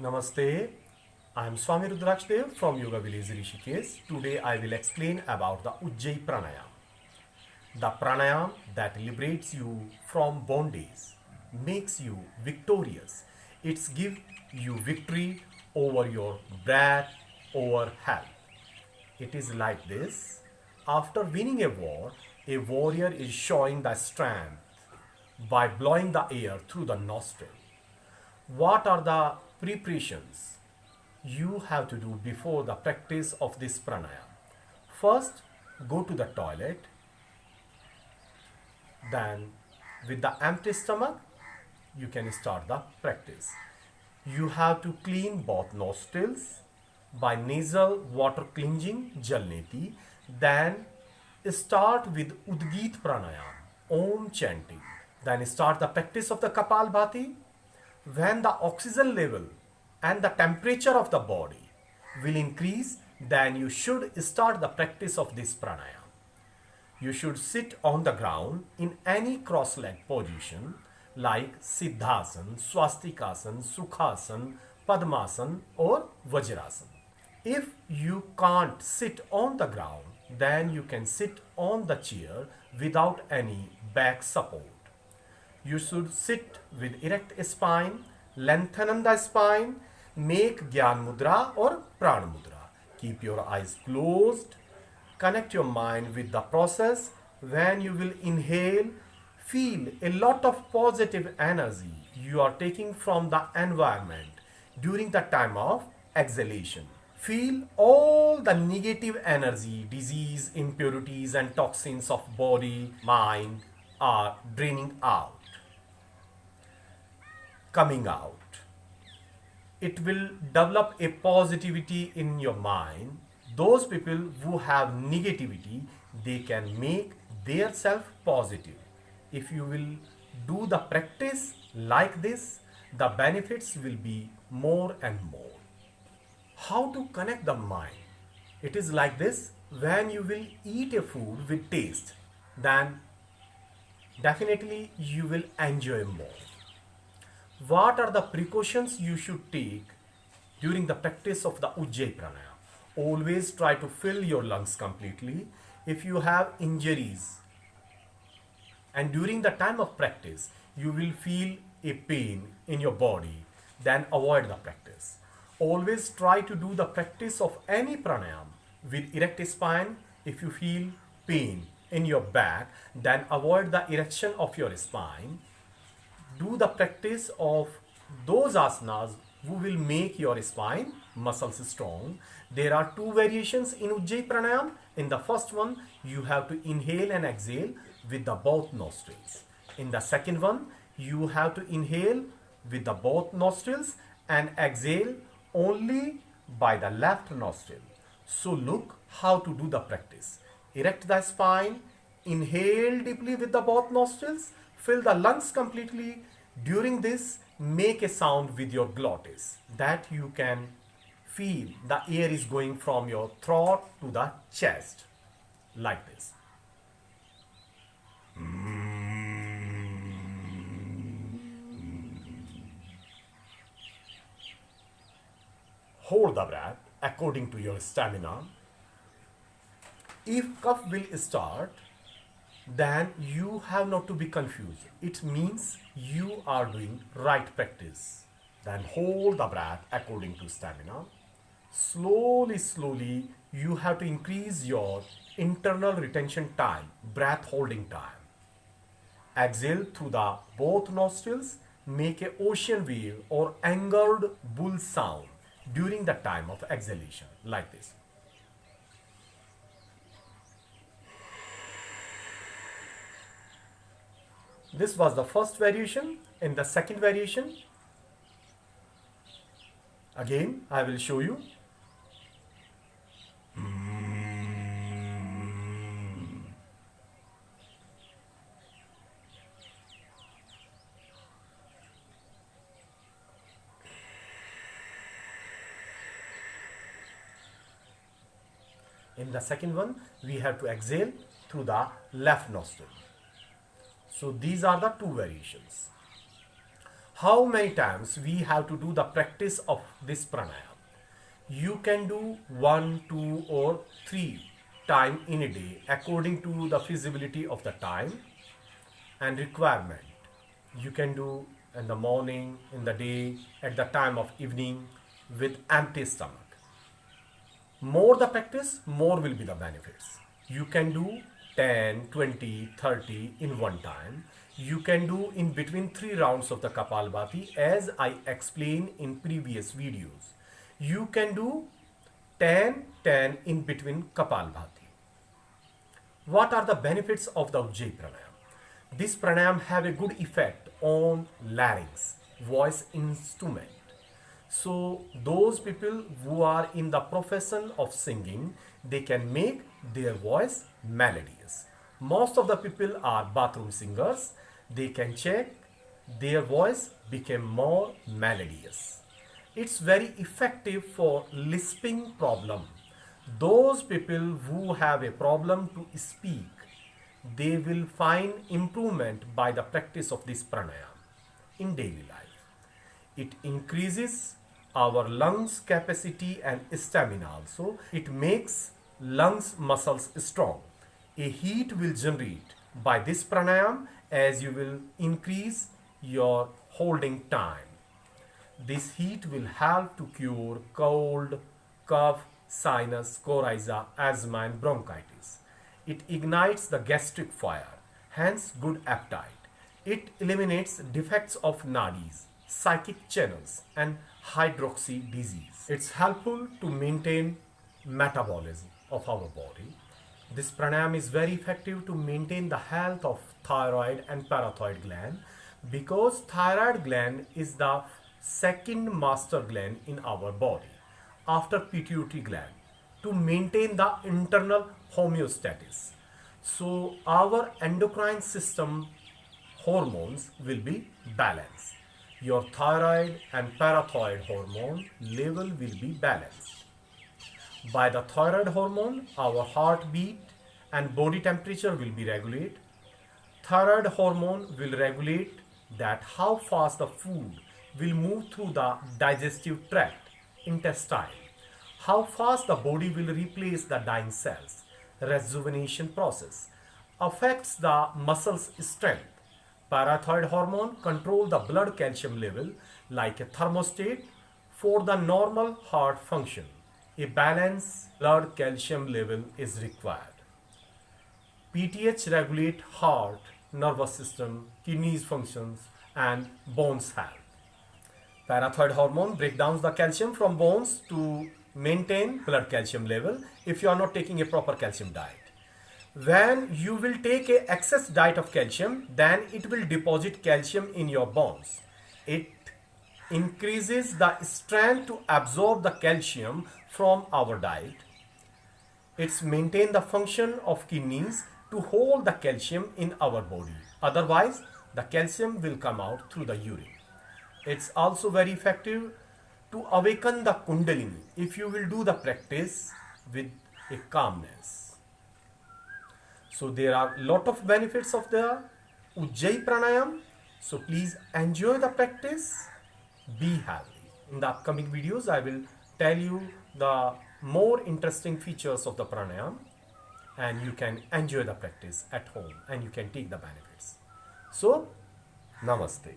Namaste. I am Swami Rudrakshadev from Yoga Village Rishikesh. Today I will explain about the Ujjayi Pranayam. The pranayam that liberates you from bondage, makes you victorious. It's give you victory over your breath, over health. It is like this. After winning a warrior is showing the strength by blowing the air through the nostril. What are the preparations you have to do before the practice of this pranayam? First, go to the toilet. Then, with the empty stomach, you can start the practice. You have to clean both nostrils by nasal water cleansing, Jalneti. Then, start with Udgit Pranayam, Om chanting. Then, start the practice of the Kapalbhati. When the oxygen level and the temperature of the body will increase, then you should start the practice of this pranayam. You should sit on the ground in any cross-legged position like Siddhasana, Swastikasana, Sukhasana, Padmasana or Vajrasana. If you can't sit on the ground, then you can sit on the chair without any back support. You should sit with erect spine, lengthen the spine, make Gyan Mudra or Pran Mudra. Keep your eyes closed. Connect your mind with the process. When you will inhale, feel a lot of positive energy you are taking from the environment during the time of exhalation. Feel all the negative energy, disease, impurities and toxins of body, mind are draining out, coming out. It will develop a positivity in your mind. Those people who have negativity, they can make their self positive. If you will do the practice like this, the benefits will be more and more. How to connect the mind? It is like this. When you will eat a food with taste, then definitely you will enjoy more. What are the precautions you should take during the practice of the Ujjayi Pranayam? Always try to fill your lungs completely. If you have injuries and during the time of practice you will feel a pain in your body, then avoid the practice. Always try to do the practice of any pranayam with erect spine. If you feel pain in your back, then avoid the erection of your spine. Do the practice of those asanas who will make your spine muscles strong. There are two variations in Ujjayi Pranayam. In the first one, you have to inhale and exhale with the both nostrils. In the second one, you have to inhale with the both nostrils and exhale only by the left nostril. So look how to do the practice. Erect the spine, inhale deeply with the both nostrils, fill the lungs completely. During this, make a sound with your glottis that you can feel the air is going from your throat to the chest like this. Hold the breath according to your stamina. If cough will start, then you have not to be confused. It means you are doing right practice. Then hold the breath according to stamina. Slowly, you have to increase your internal retention time, breath holding time. Exhale through the both nostrils. Make a ocean wave or angered bull sound during the time of exhalation like this. This was the first variation. In the second variation, again I will show you. In the second one, we have to exhale through the left nostril. So these are the two variations. How many times we have to do the practice of this pranayam? You can do 1, 2 or 3 time in a day according to the feasibility of the time and requirement. You can do in the morning, in the day, at the time of evening with empty stomach. More the practice, more will be the benefits. You can do 10, 20, 30 in one time. You can do in between 3 rounds of the Kapalbhati as I explained in previous videos. You can do 10, 10 in between Kapalbhati. What are the benefits of the Ujjayi Pranayam? This pranayam have a good effect on larynx, voice instrument. So those people who are in the profession of singing, they can make their voice melodious. Most of the people are bathroom singers. They can check their voice became more melodious. It's very effective for lisping problem. Those people who have a problem to speak, they will find improvement by the practice of this pranayam in daily life. It increases our lungs capacity and stamina also. It makes lungs muscles strong. A heat will generate by this pranayam as you will increase your holding time. This heat will help to cure cold, cough, sinus, coryza, asthma and bronchitis. It ignites the gastric fire, hence good appetite. It eliminates defects of nadis, psychic channels and hydroxy disease. It's helpful to maintain metabolism of our body. This pranayam is very effective to maintain the health of thyroid and parathyroid gland because thyroid gland is the second master gland in our body after pituitary gland to maintain the internal homeostasis. So our endocrine system hormones will be balanced. Your thyroid and parathyroid hormone level will be balanced. By the thyroid hormone, our heartbeat and body temperature will be regulated. Thyroid hormone will regulate that how fast the food will move through the digestive tract, intestine, how fast the body will replace the dying cells, rejuvenation process, affects the muscles strength. Parathyroid hormone control the blood calcium level like a thermostat for the normal heart function. A balanced blood calcium level is required. PTH regulate heart, nervous system, kidneys functions and bones health. Parathyroid hormone break down the calcium from bones to maintain blood calcium level if you are not taking a proper calcium diet. When you will take a excess diet of calcium, then it will deposit calcium in your bones. It increases the strength to absorb the calcium from our diet. It's maintain the function of kidneys to hold the calcium in our body. Otherwise, the calcium will come out through the urine. It's also very effective to awaken the kundalini if you will do the practice with a calmness. So there are a lot of benefits of the Ujjayi Pranayam. So please enjoy the practice. Be healthy. In the upcoming videos, I will tell you the more interesting features of the pranayam and you can enjoy the practice at home and you can take the benefits. So, Namaste.